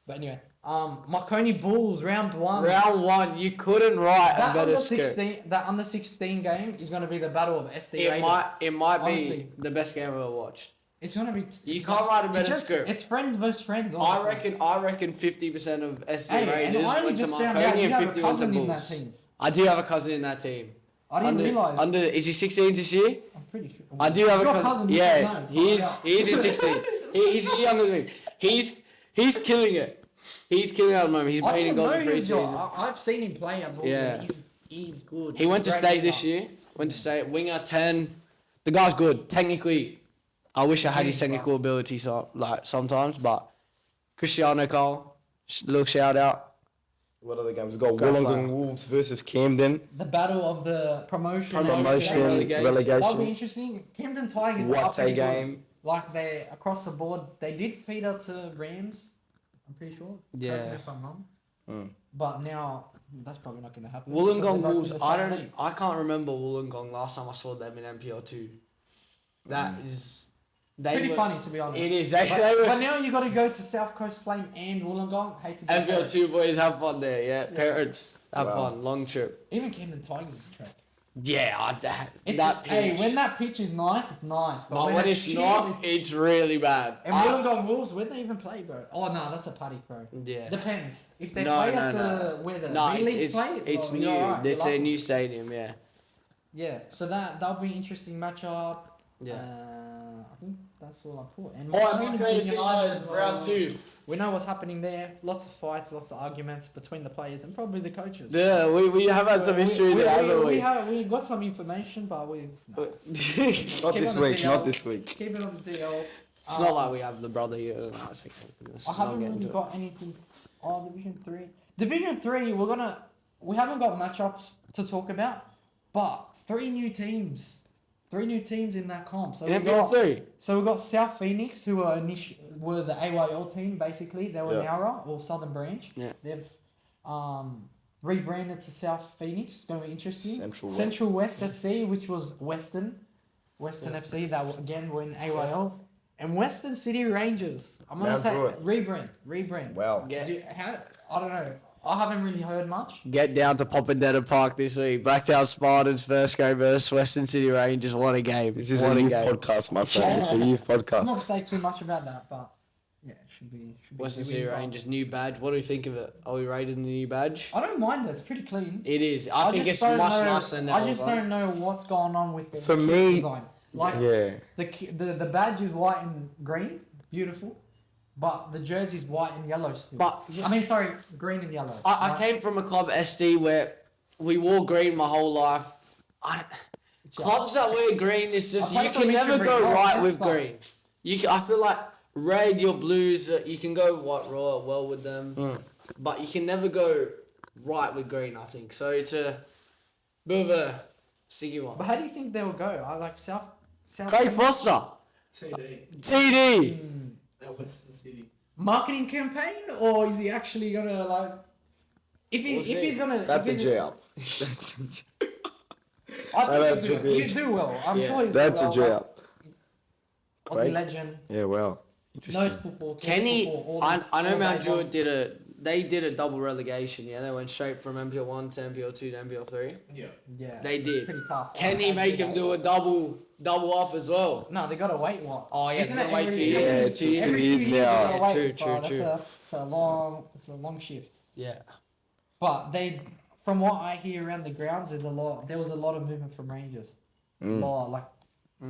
But anyway, Marconi Bulls round 1. Round 1, you couldn't write a That better under script. 16, that under 16 game is going to be the battle of SD. It might be Honestly. the best game I've ever watched. It's going to be. You can't write a better script. It's friends versus friends. I Honestly. reckon 50% of SD Hey, and Raiders I only went to just found out Marconi you and have a 50 went to cousin in that Bulls. team. I do have a cousin in that team. I didn't realise. Is he 16 this year? I'm pretty sure. I do have Your a cousin. Yeah, No, he is in 16. He's younger than me. He's killing it. He's killing it at the moment. He's I playing in didn't know Golden he was Preseason. I've seen him play at Wolves. Yeah. And he's good. He went to Great state winger. this year. Went to state winger 10. The guy's good. Technically, I wish I had his technical ability sometimes, but Cristiano Cole, little shout out. What other games? We've got Great Wollongong player. Wolves versus Camden. The battle of the promotion. and Promotion, relegation. relegation. That'll be interesting. Camden Tigers. are What up a pretty good. game. Like they across the board, they did feed up to Rams. I'm pretty sure. Correct me Yeah. if I'm wrong. Mm. But now that's probably not going to happen. Wollongong because they're both Wolves. in the same league. I can't remember Wollongong last time I saw them in MPL2. That is. They Pretty were- funny to be honest. It is. They But, were- but now you got to go to South Coast Flame and Wollongong. Hate to do that. MPL2 boys have fun there. Yeah, parents have Wow. fun. Long trip. Even Camden Tigers is track. Yeah, that Hey, pitch. when that pitch is nice, it's nice. But when it's shit, not, it's really bad. And Wollongong Wolves, where they even play, bro? Oh no, that's a paddy, bro. Yeah. Depends. If they No, play no, at no. where the No, B League it's play, it's well, new. you're alright, It's you're a lucky. new stadium. Yeah. Yeah, so that'll be an interesting matchup. Yeah. I think that's all I put. And Oh, I'm Marconi going to see United, round 2. We know what's happening there. Lots of fights, lots of arguments between the players and probably the coaches. Yeah, we have had some history there, haven't we? We got some information, but we no. Not Keep this on the week. DL. Not this week. Keep it on the DL. It's not like we have the brother here. No, it's okay. Let's I not haven't get really into it. got anything. Oh, Division 3. Division 3, we haven't got matchups to talk about, but 3 new teams. 3 new teams in that comp. So In we got, MPL3. so we got South Phoenix, who were the AYL team, basically. They were Yeah. Nowra, or Southern Branch. Yeah. They've rebranded to South Phoenix. It's going to be interesting. Central West FC, which was Western FC, that again were in AYL. And Western City Rangers. I'm going to say Druitt. rebrand. Wow. Yeah. I don't know. I haven't really heard much. Get down to Popendetta Park this week. Blacktown Spartans first game versus Western City Rangers. What a game. This is what a youth game. podcast, my friend. It's a youth I'm podcast. not say too much about that, but yeah, it should be. Western really City well. Rangers new badge. What do you think of it? Are we rating the new badge? I don't mind it. It's pretty clean. It is. I think just it's don't much know- nicer than that. I just don't know what's going on with the For shirt me- design. Like Yeah. the badge is white and green, beautiful, but the jersey is white and yellow still. But sorry, green and yellow. I right? came from a club SD where we wore green my whole life. Clubs that wear green is just I you played for can never Mitchell go Green. right That's with fine. green. I feel like red, your blues, you can go well with them, but you can never go right with green. I think so. It's a bit of a sticky one. But how do you think they'll go? I like South. Craig Foster, TD. TD. At Western City. Marketing campaign, or is he actually gonna like? If We'll see. he's gonna, That's if a he's, jail. That's a jail. I think That's he'll a do, he'll bitch. do well. I'm Yeah. sure he'll That's do a well. jail. Like, Aussie Craig? legend, Yeah, wow. knows Interesting. football. Kenny, football, all I this, know all Mount day Druitt long. did a double relegation. Yeah, they went straight from MPL1 to MPL2 to MPL3. Yeah. Yeah, They did. pretty tough. Can he make him do a double up as well? No, they gotta wait one. Oh, yeah, Isn't they gotta it wait every- 2 years. Yeah, every- it's 2 years every 2 years now. you gotta Yeah, wait true, for- true. It's a long shift. Yeah. But from what I hear around the grounds, there was a lot of movement from Rangers. A lot, like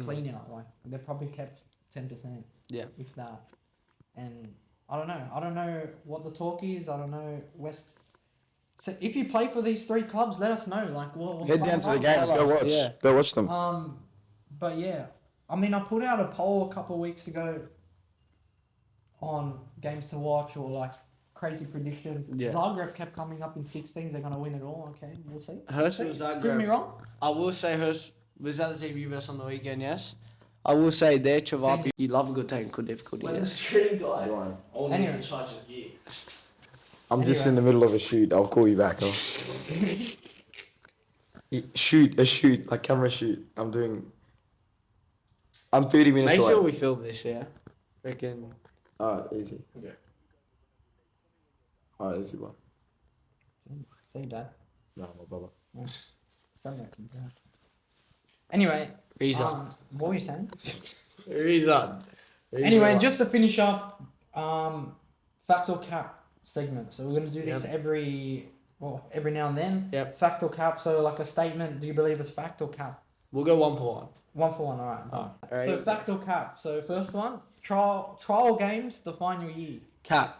clean out. Like they probably kept 10%. Yeah. If that. And I don't know. I don't know what the talk is. I don't know West. So if you play for these 3 clubs, let us know. Like, what's Head going down to on? the games. Go watch. Yeah. Go watch them. But yeah, I mean, I put out a poll a couple of weeks ago on games to watch or like crazy predictions. Yeah. Zagreb kept coming up in 16s. They're gonna win it all. Okay, we'll see. Hurst See? was Prove me Zagreb. wrong. I will say Hurst was that the team you versus on the weekend, yes? I will say there, Chavapi, you love a good technical difficulty. When the Yes. screen died, Right. all Anyway. these charges gear. I'm just in the middle of a shoot. I'll call you back. Huh? shoot, like camera shoot. I'm 30 minutes Make away. sure we film this, yeah? Freaking. Alright, easy. Okay. Alright, easy one. See, Dad. No, my brother. Sound like you, Dad. Anyway, Reason. what were you saying? Reason. Anyway, just to finish up, fact or cap segment. So we're gonna do this every well, every now and then. Yep. Fact or cap? So like a statement. Do you believe it's fact or cap? We'll go 1 for 1. 1 for 1. All right. Done. Alright. So fact or cap? So first one, trial games define your year. Cap.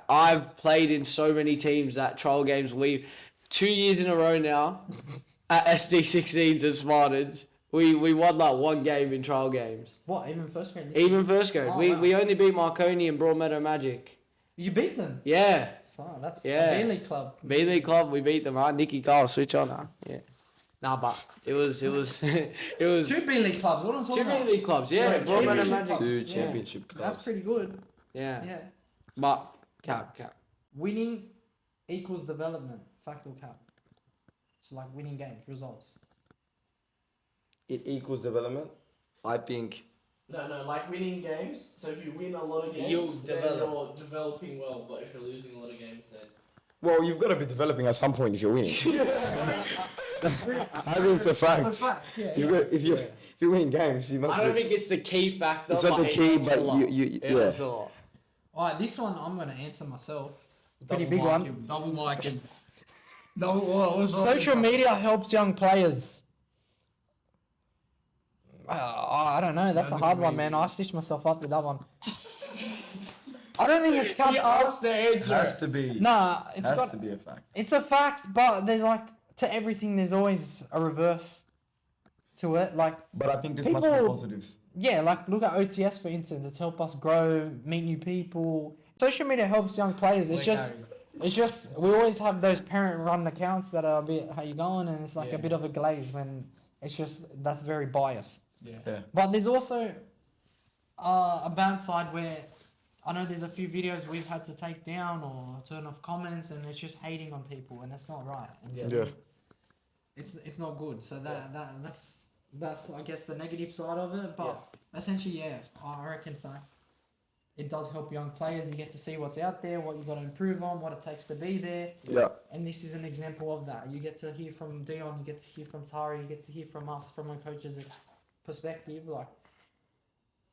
I've played in so many teams that trial games. 2 years in a row now at SD16s and Spartans. We won like 1 game in trial games. What? Even first grade? Even first grade. Oh, we wow. we only beat Marconi and Broadmeadow Magic. You beat them. Yeah. Fuck, that's Yeah. a B-League club. B-League club, we beat them. Nicky Carl, switch on. Yeah. Nah, but it was it was 2 B-League clubs. What I'm talking two about. B-League clubs. Yeah, Yeah, Broadmeadow championship Magic. club. 2 championship clubs. That's pretty good. Yeah. Yeah. But cap. Winning equals development. Fact or cap? So like winning games, results. It equals development. I think. No, like winning games. So if you win a lot of games, You'll then develop. you're developing well. But if you're losing a lot of games, then Well, you've got to be developing at some point if you're winning. I think it's a fact. Yeah. If you win games, you must. I don't be. think it's the key factor. It's not the it key, helps a but lot. you It yeah. helps a lot. Alright, this one I'm gonna answer myself. Pretty Double big mic one. him, Double mic him. No, Social media helps young players. I don't know. That's a hard one, man. I stitched myself up with that one. I don't think it's cap. You asked the answer. Has to be. Nah, it's has got. to be a fact. It's a fact, but there's like to everything. There's always a reverse to it. Like But I think there's much more People- positives. yeah, like look at OTS for instance. It's helped us grow, meet new people. Social media helps young players. It's just we always have those parent-run accounts that are a bit how you going, and it's like a bit of a glaze when it's just that's very biased. Yeah. But there's also a bad side where I know there's a few videos we've had to take down or turn off comments, and it's just hating on people, and that's not right. And Yeah. it's not good. So that's I guess the negative side of it. But essentially, yeah, I reckon it does help young players. You get to see what's out there, what you got to improve on, what it takes to be there. Yeah. And this is an example of that. You get to hear from Dion, you get to hear from Taro, you get to hear from us, from a coach's perspective, like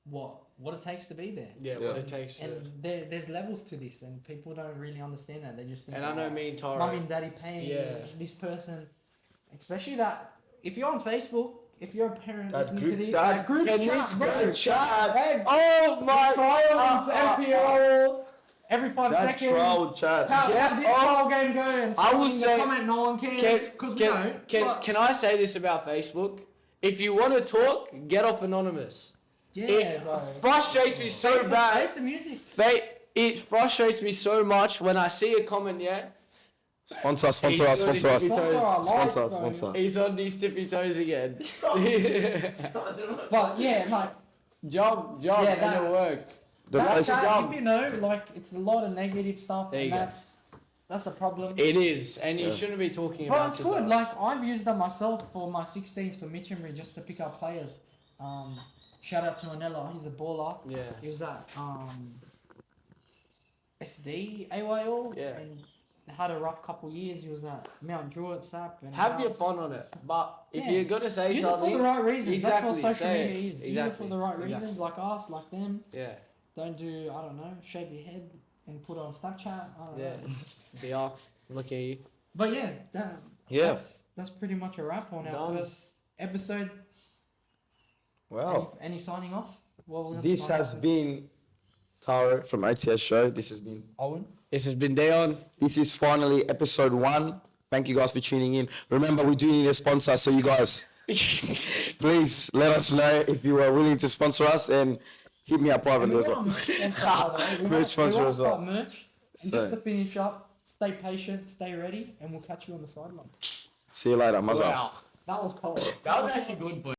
what it takes to be there. Yeah, what it takes. And there's levels to this, and people don't really understand that. They just think, And I know me and Taro. mum and daddy paying this person, especially that if you're on Facebook, if you're a parent That listening group- to this, that group group chat, chat, bro. chat. Hey, Oh my trials, MPL, every 5 That seconds. trial chat. How did the trial game go? And I will in the say- comment, no one cares because we don't. but- Can I say this about Facebook? If you want to talk, get off anonymous. yeah, It bro. frustrates me so Face bad. the music. It frustrates me so much when I see a comment. Sponsor us. He's got his tippy toes. Sponsor. He's on these tippy toes again. But yeah, like jump, Yeah, and that- it worked. The that first chat, jump. if you know, like it's a lot of negative stuff, There and you go. that's a problem. It is, and you shouldn't be talking But about it's it. good. though. Like I've used them myself for my 16s for Mitchumry just to pick up players. Shout out to Anella, he's a baller. Yeah. He was at SD AYL. Yeah. And had a rough couple years. He was at Mount Druitt, SAP. And Have your Mount- fun on it, but if Yeah. you're gonna say Use something, it for the right reasons. Exactly, That's what social say media it. is. Exactly. Use it for the right Exactly. reasons, like us, like them. yeah, Don't do, I don't know, shave your head and put on Snapchat. I don't yeah, know. they are. Look at you. But yeah, Yeah. that's pretty much a wrap on our Done. first episode. Wow. Any signing off? Well, This has been Taro from OTS Show. This has been Owen. This has been Dion. This is finally episode 1. Thank you guys for tuning in. Remember, we do need a sponsor, so you guys, please let us know if you are willing to sponsor us and hit me up privately as well. Merch sponsor as well. Merch. And just to finish up, stay patient, stay ready, and we'll catch you on the sideline. See you later. Mazza. Wow, That was cold. that was actually good, boy.